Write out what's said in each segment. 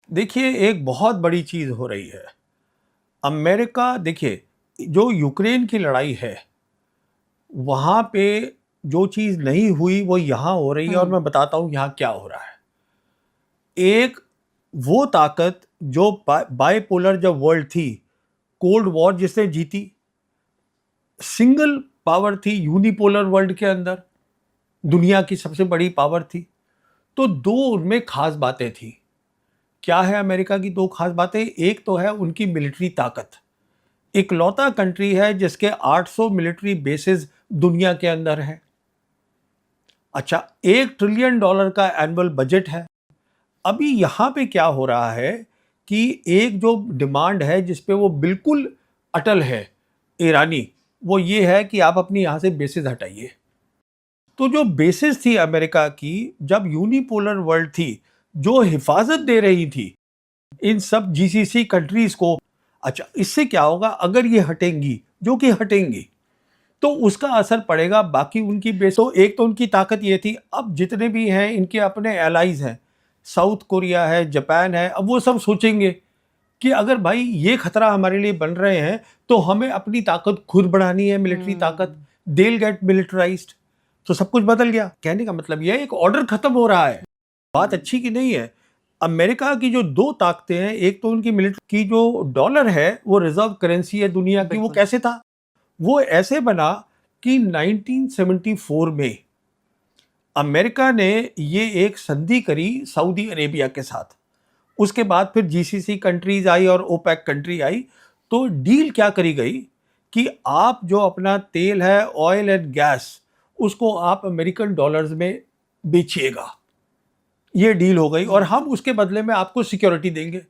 देखिए, एक बहुत बड़ी चीज़ हो रही है। अमेरिका देखिए, जो यूक्रेन की लड़ाई है, वहाँ पे जो चीज़ नहीं हुई वो यहाँ हो रही है और हुँ। मैं बताता हूँ यहाँ क्या हो रहा है। एक वो ताकत जो बाइपोलर जब वर्ल्ड थी, कोल्ड वॉर जिसने जीती, सिंगल पावर थी यूनिपोलर वर्ल्ड के अंदर, दुनिया की सबसे बड़ी पावर थी। तो 2 उनमें ख़ास बातें थी। क्या है अमेरिका की 2 ख़ास बातें? एक तो है उनकी मिलिट्री ताकत। इकलौता कंट्री है जिसके 800 मिलिट्री बेसेस दुनिया के अंदर हैं। अच्छा, $1 ट्रिलियन का एनुअल बजट है। अभी यहाँ पे क्या हो रहा है कि एक जो डिमांड है जिस पे वो बिल्कुल अटल है ईरानी, वो ये है कि आप अपनी यहाँ से बेसेस हटाइए। तो जो बेसिस थी अमेरिका की, जब यूनिपोलर वर्ल्ड थी, जो हिफाजत दे रही थी इन सब जीसीसी कंट्रीज को, अच्छा इससे क्या होगा अगर ये हटेंगी, जो कि हटेंगी, तो उसका असर पड़ेगा बाकी उनकी बेस। तो एक तो उनकी ताकत ये थी। अब जितने भी हैं इनके अपने एलाइज हैं, साउथ कोरिया है, जापान है, अब वो सब सोचेंगे कि अगर भाई ये खतरा हमारे लिए बन रहे हैं तो हमें अपनी ताकत खुद बढ़ानी है, मिलिट्री ताकत। हुँ। They get militarized. तो सब कुछ बदल गया। कहने का मतलब यह है एक ऑर्डर खत्म हो रहा है। बात अच्छी की नहीं है। अमेरिका की जो 2 ताकतें हैं, एक तो उनकी मिलिट्री की जो डॉलर है वो रिजर्व करेंसी है दुनिया की। वो बिल्कुल। कैसे था? वो ऐसे बना कि 1974 में अमेरिका ने ये एक संधि करी सऊदी अरेबिया के साथ। उसके बाद फिर जीसीसी कंट्रीज आई और ओपेक कंट्री आई। तो डील क्या करी गई कि आप जो अपना तेल है, ऑयल एंड गैस, उसको आप अमेरिकन डॉलर्स में बेचिएगा। ये डील हो गई और हुँ। हम उसके बदले में आपको सिक्योरिटी देंगे।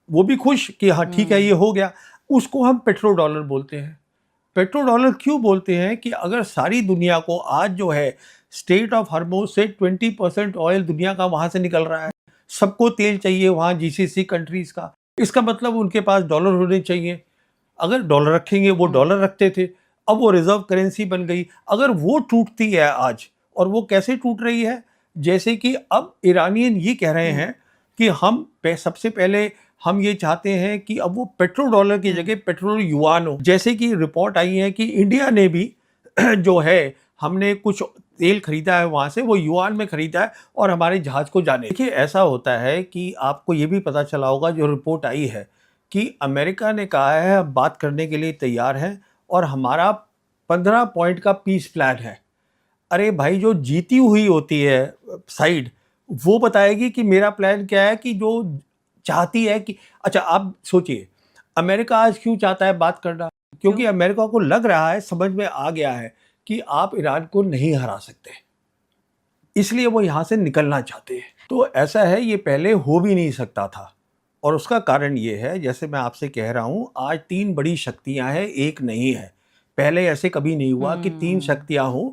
वो भी खुश कि हाँ ठीक है, ये हुँ। हो गया। उसको हम पेट्रो डॉलर बोलते हैं। पेट्रो डॉलर क्यों बोलते हैं कि अगर सारी दुनिया को आज जो है स्टेट ऑफ हॉर्मुज से 20% ऑयल दुनिया का वहां से निकल रहा है, सबको तेल चाहिए वहां जीसीसी कंट्रीज का, इसका मतलब उनके पास डॉलर होने चाहिए। अगर डॉलर रखेंगे, वो हुँ। डॉलर रखते थे, अब वो रिजर्व करेंसी बन गई। अगर वो टूटती है आज, और वो कैसे टूट रही है, जैसे कि अब ईरानियन ये कह रहे हुँ। हैं कि सबसे पहले हम ये चाहते हैं कि अब वो पेट्रो डॉलर की हुँ। जगह पेट्रोल युआन हो। जैसे कि रिपोर्ट आई है कि इंडिया ने भी जो है, हमने कुछ तेल खरीदा है वहां से, वो युआन में खरीदा है और हमारे जहाज को जाने। देखिए, ऐसा होता है कि आपको ये भी पता चला होगा, जो रिपोर्ट आई है कि अमेरिका ने कहा है हम बात करने के लिए तैयार हैं और हमारा 15 पॉइंट का पीस प्लान है। अरे भाई, जो जीती हुई होती है साइड, वो बताएगी कि मेरा प्लान क्या है, कि जो चाहती है कि अच्छा आप सोचिए, अमेरिका आज क्यों चाहता है बात करना? क्यों? क्योंकि अमेरिका को लग रहा है, समझ में आ गया है कि आप ईरान को नहीं हरा सकते, इसलिए वो यहाँ से निकलना चाहते हैं। तो ऐसा है, ये पहले हो भी नहीं सकता था। और उसका कारण ये है, जैसे मैं आपसे कह रहा हूँ, आज 3 बड़ी शक्तियाँ हैं, एक नहीं है। पहले ऐसे कभी नहीं हुआ कि 3 हुँ। शक्तियाँ हों।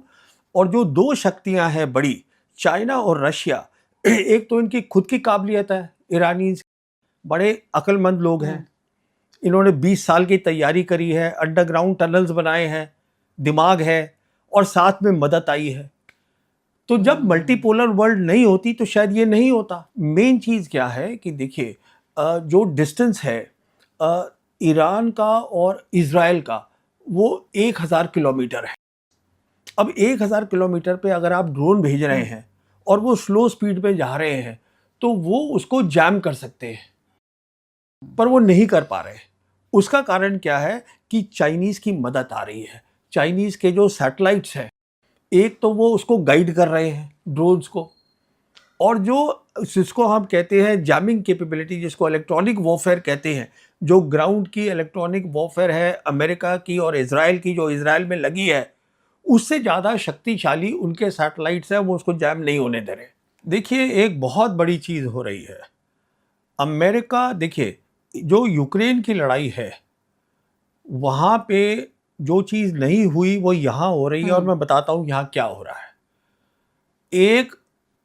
और जो 2 शक्तियाँ हैं बड़ी, चाइना और रशिया, एक तो इनकी खुद की काबिलियत है, ईरानीज़ बड़े अक्लमंद लोग हुँ। हैं। इन्होंने 20 साल की तैयारी करी है, अंडरग्राउंड टनल्स बनाए हैं, दिमाग है और साथ में मदद आई है। तो जब हुँ। मल्टीपोलर वर्ल्ड नहीं होती तो शायद ये नहीं होता। मेन चीज़ क्या है कि देखिए, जो डिस्टेंस है अ, ईरान का और इज़राइल का, वो 1000 किलोमीटर है। अब 1000 किलोमीटर पे अगर आप ड्रोन भेज रहे हुँ। हैं और वो स्लो स्पीड पे जा रहे हैं, तो वो उसको जैम कर सकते हैं, पर वो नहीं कर पा रहे। उसका कारण क्या है कि चाइनीज़ की मदद आ रही है। चाइनीज़ के जो सैटेलाइट्स हैं, एक तो वो उसको गाइड कर रहे हैं, ड्रोन्स को। और जो जिसको हम कहते हैं जैमिंग कैपेबिलिटी, जिसको इलेक्ट्रॉनिक वॉरफेयर कहते हैं, जो ग्राउंड की इलेक्ट्रॉनिक वॉरफेयर है अमेरिका की और इज़राइल की, जो इज़राइल में लगी है, उससे ज़्यादा शक्तिशाली उनके सैटेलाइट्स हैं, वो उसको जैम नहीं होने दे रहे। देखिए, एक बहुत बड़ी चीज़ हो रही है। अमेरिका देखिए, जो यूक्रेन की लड़ाई है, वहाँ पे जो चीज़ नहीं हुई वो यहाँ हो रही है और हुँ। मैं बताता हूँ यहाँ क्या हो रहा है। एक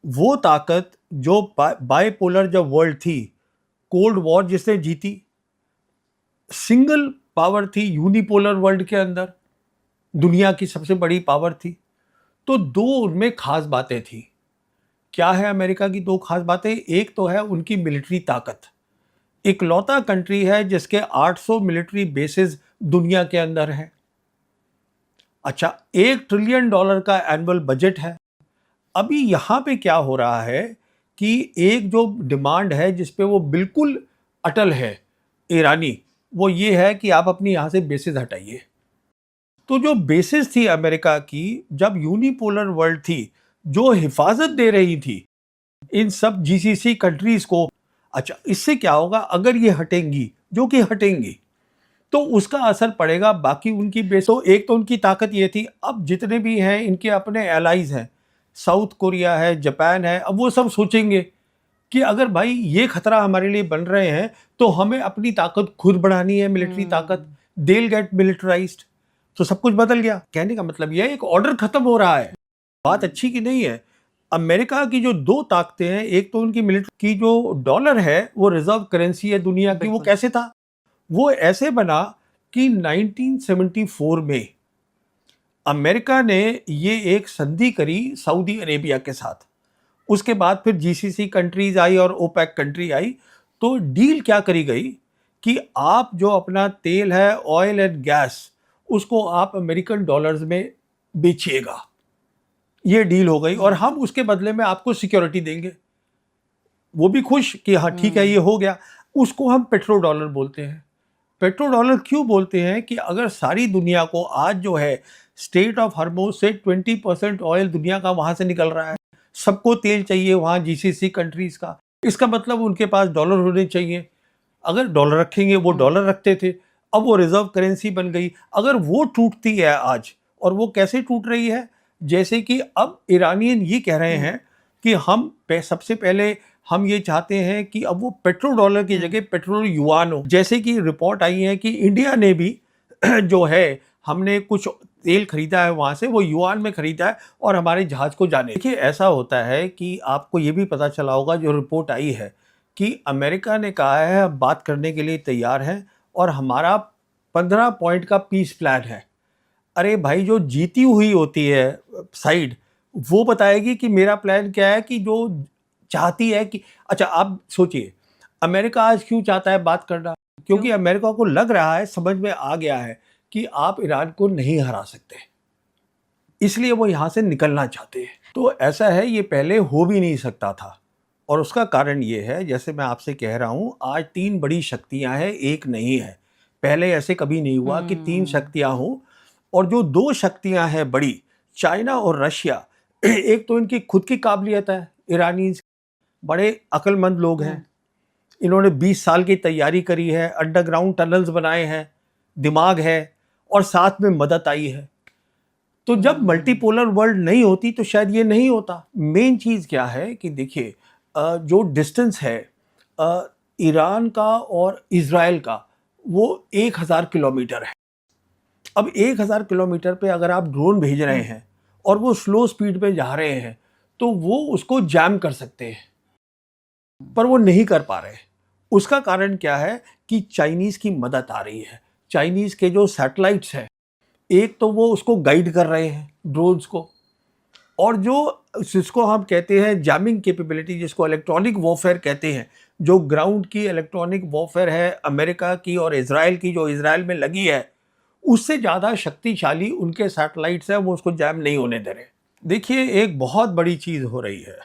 वो ताकत जो बाइपोलर जब वर्ल्ड थी, कोल्ड वॉर जिसने जीती, सिंगल पावर थी यूनिपोलर वर्ल्ड के अंदर, दुनिया की सबसे बड़ी पावर थी। तो 2 उनमें खास बातें थी। क्या है अमेरिका की दो खास बातें? एक तो है उनकी मिलिट्री ताकत। इकलौता कंट्री है जिसके 800 मिलिट्री बेसेस दुनिया के अंदर है। अच्छा, $1 ट्रिलियन का एनुअल बजट है। अभी यहां पे क्या हो रहा है कि एक जो डिमांड है जिसपे वो बिल्कुल अटल है ईरानी, वो ये है कि आप अपनी यहां से बेसेस हटाइए। तो जो बेसिस थी अमेरिका की, जब यूनिपोलर वर्ल्ड थी, जो हिफाजत दे रही थी इन सब जीसीसी कंट्रीज को, अच्छा इससे क्या होगा अगर ये हटेंगी, जो कि हटेंगी, तो उसका असर पड़ेगा बाकी उनकी बेस। तो एक तो उनकी ताकत ये थी, अब जितने भी हैं इनके अपने एलाइज हैं, साउथ कोरिया है, जापान है, अब वो सब सोचेंगे कि अगर भाई ये खतरा हमारे लिए बन रहे हैं तो हमें अपनी ताकत खुद बढ़ानी है, मिलिट्री ताकत। देल गेट मिलिटराइज्ड। तो सब कुछ बदल गया। कहने का मतलब यह एक ऑर्डर खत्म हो रहा है। बात अच्छी की नहीं है। अमेरिका की जो दो ताकतें हैं, एक तो उनकी मिलिट्री की, जो डॉलर है वो रिजर्व करेंसी है दुनिया की। वो कैसे था? वो ऐसे बना कि 1974 में अमेरिका ने ये एक संधि करी सऊदी अरेबिया के साथ। उसके बाद फिर जीसीसी कंट्रीज आई और ओपेक कंट्री आई। तो डील क्या करी गई कि आप जो अपना तेल है, ऑयल एंड गैस, उसको आप अमेरिकन डॉलर्स में बेचिएगा। ये डील हो गई और हम उसके बदले में आपको सिक्योरिटी देंगे। वो भी खुश कि हाँ ठीक है, ये हो गया। उसको हम पेट्रो डॉलर बोलते हैं। पेट्रो डॉलर क्यों बोलते हैं कि अगर सारी दुनिया को आज जो है स्टेट ऑफ हॉर्मुज से 20% ऑयल दुनिया का वहां से निकल रहा है, सबको तेल चाहिए वहां जीसीसी कंट्रीज का, इसका मतलब उनके पास डॉलर होने चाहिए। अगर डॉलर रखेंगे, वो डॉलर रखते थे, अब वो रिजर्व करेंसी बन गई। अगर वो टूटती है आज, और वो कैसे टूट रही है, जैसे कि अब ईरानियन ये कह रहे हैं कि हम सबसे पहले हम ये चाहते हैं कि अब वो पेट्रो डॉलर की जगह पेट्रोल युआन हो। जैसे कि रिपोर्ट आई है कि इंडिया ने भी जो है, हमने कुछ तेल खरीदा है वहां से, वो युआन में खरीदा है और हमारे जहाज को जाने। देखिए ऐसा होता है कि आपको ये भी पता चला होगा, जो रिपोर्ट आई है कि अमेरिका ने कहा है अब बात करने के लिए तैयार है और हमारा 15 पॉइंट का पीस प्लान है। अरे भाई, जो जीती हुई होती है साइड, वो बताएगी कि मेरा प्लान क्या है, कि जो चाहती है कि, अच्छा आप सोचिए अमेरिका आज क्यों चाहता है बात करना? क्योंकि अमेरिका को लग रहा है, समझ में आ गया है कि आप ईरान को नहीं हरा सकते, इसलिए वो यहां से निकलना चाहते हैं। तो ऐसा है, ये पहले हो भी नहीं सकता था। और उसका कारण ये है, जैसे मैं आपसे कह रहा हूं, आज 3 बड़ी शक्तियां हैं, एक नहीं है। पहले ऐसे कभी नहीं हुआ कि 3 शक्तियां हों। और जो 2 शक्तियां हैं बड़ी, चाइना और रशिया, एक तो इनकी खुद की काबिलियत है, ईरानी बड़े अक्लमंद लोग हैं। इन्होंने 20 साल की तैयारी करी है, अंडरग्राउंड टनल्स बनाए हैं, दिमाग है, और साथ में मदद आई है। तो जब मल्टीपोलर वर्ल्ड नहीं होती तो शायद ये नहीं होता। मेन चीज़ क्या है कि देखिए, जो डिस्टेंस है ईरान का और इजराइल का, वो 1000 किलोमीटर है। अब 1000 किलोमीटर पे अगर आप ड्रोन भेज रहे हैं और वो स्लो स्पीड पे जा रहे हैं, तो वो उसको जैम कर सकते हैं, पर वो नहीं कर पा रहे। उसका कारण क्या है कि चाइनीज़ की मदद आ रही है। चाइनीज़ के जो सैटेलाइट्स हैं, एक तो वो उसको गाइड कर रहे हैं ड्रोन्स को, और जो जिसको हम कहते हैं जैमिंग कैपेबिलिटी, जिसको इलेक्ट्रॉनिक वॉरफेयर कहते हैं, जो ग्राउंड की इलेक्ट्रॉनिक वॉरफेयर है अमेरिका की और इजराइल की, जो इजराइल में लगी है, उससे ज़्यादा शक्तिशाली उनके सैटेलाइट्स हैं, वो उसको जैम नहीं होने दे रहे। देखिए एक बहुत बड़ी चीज़ हो रही है।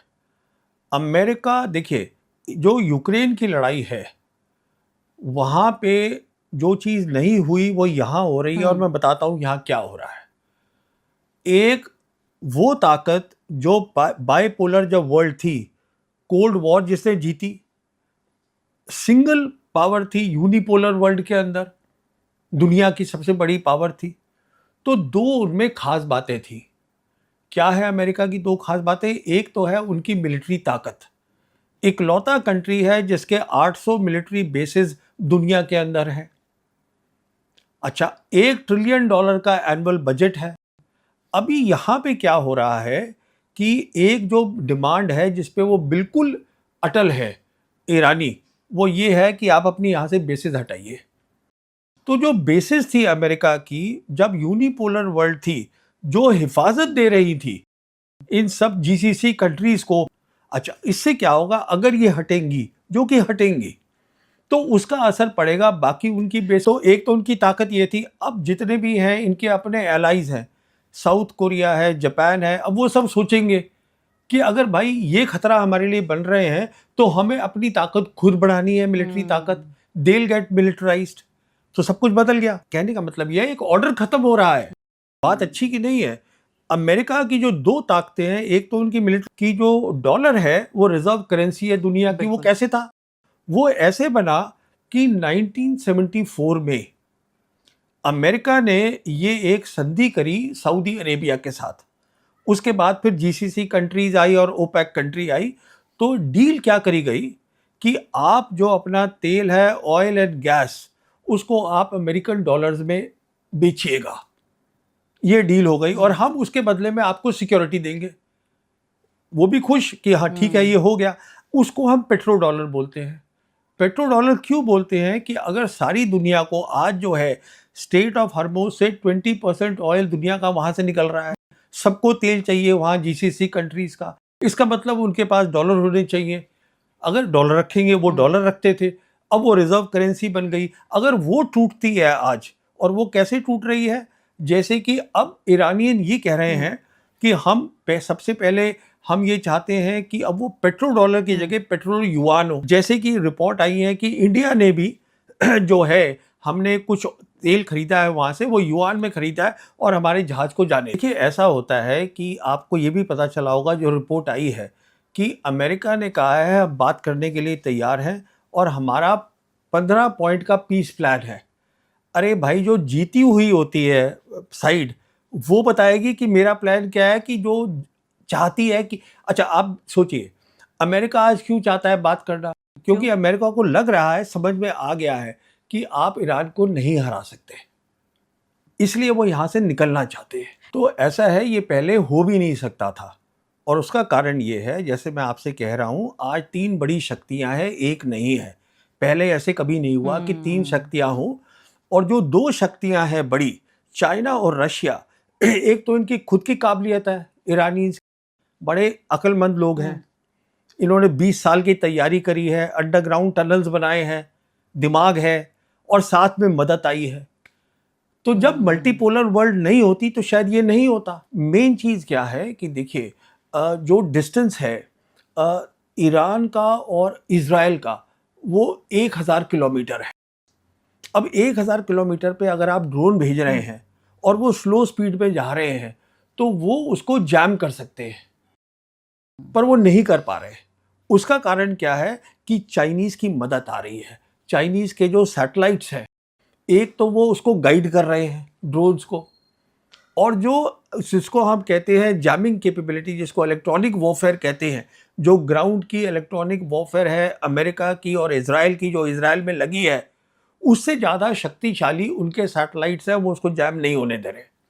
अमेरिका, देखिए जो यूक्रेन की लड़ाई है, वहाँ पे जो चीज़ नहीं हुई वो यहाँ हो रही है, और मैं बताता हूँ यहाँ क्या हो रहा है। एक वो ताकत जो बाइपोलर जब वर्ल्ड थी, कोल्ड वॉर जिसने जीती, सिंगल पावर थी यूनिपोलर वर्ल्ड के अंदर, दुनिया की सबसे बड़ी पावर थी। तो 2 उनमें खास बातें थी। क्या है अमेरिका की 2 खास बातें? एक तो है उनकी मिलिट्री ताकत। इकलौता कंट्री है जिसके 800 मिलिट्री बेसेस दुनिया के अंदर हैं। अच्छा, $1 ट्रिलियन का एनुअल बजट है। अभी यहां पे क्या हो रहा है कि एक जो डिमांड है जिसपे वो बिल्कुल अटल है ईरानी, वो ये है कि आप अपनी यहां से बेसेस हटाइए। तो जो बेसिस थी अमेरिका की, जब यूनिपोलर वर्ल्ड थी, जो हिफाजत दे रही थी इन सब जीसीसी कंट्रीज को, अच्छा, इससे क्या होगा अगर ये हटेंगी, जो कि हटेंगी, तो उसका असर पड़ेगा बाकी उनकी बेसो। एक तो उनकी ताकत ये थी, अब जितने भी हैं इनके अपने एलाइज हैं, साउथ कोरिया है, जापान है, अब वो सब सोचेंगे कि अगर भाई ये खतरा हमारे लिए बन रहे हैं तो हमें अपनी ताकत खुद बढ़ानी है, मिलिट्री ताकत, दे विल गेट मिलिटराइज्ड। तो सब कुछ बदल गया। कहने का मतलब यह एक ऑर्डर खत्म हो रहा है। बात अच्छी की नहीं है। अमेरिका की जो दो ताकतें हैं, एक तो उनकी मिलिट्री की जो डॉलर है वो रिजर्व करेंसी है दुनिया की, वो कैसे था? वो ऐसे बना कि 1974 में अमेरिका ने ये एक संधि करी सऊदी अरेबिया के साथ। उसके बाद फिर जीसीसी कंट्रीज आई और ओपेक कंट्री आई। तो डील क्या करी गई कि आप जो अपना तेल है, ऑयल एंड गैस, उसको आप अमेरिकन डॉलर्स में बेचिएगा। ये डील हो गई और हम उसके बदले में आपको सिक्योरिटी देंगे। वो भी खुश कि हाँ ठीक है, ये हो गया। उसको हम पेट्रो डॉलर बोलते हैं। पेट्रो डॉलर क्यों बोलते हैं कि अगर सारी दुनिया को आज जो है स्टेट ऑफ हॉर्मुज़ से 20% ऑयल दुनिया का वहां से निकल रहा है, सबको तेल चाहिए वहां जीसीसी कंट्रीज का, इसका मतलब उनके पास डॉलर होने चाहिए। अगर डॉलर रखेंगे, वो डॉलर रखते थे, अब वो रिजर्व करेंसी बन गई। अगर वो टूटती है आज, और वो कैसे टूट रही है, जैसे कि अब ईरानियन ये कह रहे हैं कि हम सबसे पहले हम ये चाहते हैं कि अब वो पेट्रो डॉलर की जगह पेट्रोल युआन हो। जैसे कि रिपोर्ट आई है कि इंडिया ने भी जो है, हमने कुछ तेल खरीदा है वहाँ से, वो युआन में खरीदा है और हमारे जहाज को जाने। देखिए ऐसा होता है कि आपको ये भी पता चला होगा, जो रिपोर्ट आई है कि अमेरिका ने कहा है हम बात करने के लिए तैयार हैं और हमारा 15 पॉइंट का पीस प्लान है। अरे भाई, जो जीती हुई होती है साइड, वो बताएगी कि मेरा प्लान क्या है, कि जो चाहती है कि अच्छा आप सोचिए अमेरिका आज क्यों चाहता है बात करना, क्योंकि अमेरिका को लग रहा है, समझ में आ गया है कि आप ईरान को नहीं हरा सकते, इसलिए वो यहां से निकलना चाहते हैं। तो ऐसा है, ये पहले हो भी नहीं सकता था और उसका कारण ये है, जैसे मैं आपसे कह रहा हूं, आज 3 बड़ी शक्तियां हैं, एक नहीं है। पहले ऐसे कभी नहीं हुआ कि 3 शक्तियां हों। और जो 2 शक्तियां हैं बड़ी, चाइना और रशिया, एक तो इनकी खुद की काबिलियत है, ईरानी बड़े अक्लमंद लोग हैं, इन्होंने 20 साल की तैयारी करी है, अंडरग्राउंड टनल्स बनाए हैं, दिमाग है और साथ में मदद आई है। तो जब मल्टीपोलर वर्ल्ड नहीं होती तो शायद ये नहीं होता। मेन चीज़ क्या है कि देखिए, जो डिस्टेंस है ईरान का और इज़राइल का, वो 1000 किलोमीटर है। अब 1000 किलोमीटर पे अगर आप ड्रोन भेज रहे हैं और वो स्लो स्पीड पे जा रहे हैं, तो वो उसको जैम कर सकते हैं, पर वो नहीं कर पा रहे। उसका कारण क्या है कि चाइनीज़ की मदद आ रही है। चाइनीज़ के जो सैटेलाइट्स हैं, एक तो वो उसको गाइड कर रहे हैं ड्रोन्स को, और जो जिसको हम कहते हैं जैमिंग कैपेबिलिटी, जिसको इलेक्ट्रॉनिक वॉरफेयर कहते हैं, जो ग्राउंड की इलेक्ट्रॉनिक वॉरफेयर है अमेरिका की और इजराइल की, जो इजराइल में लगी है, उससे ज़्यादा शक्तिशाली उनके सैटेलाइट्स हैं, वो उसको जैम नहीं होने दे रहे।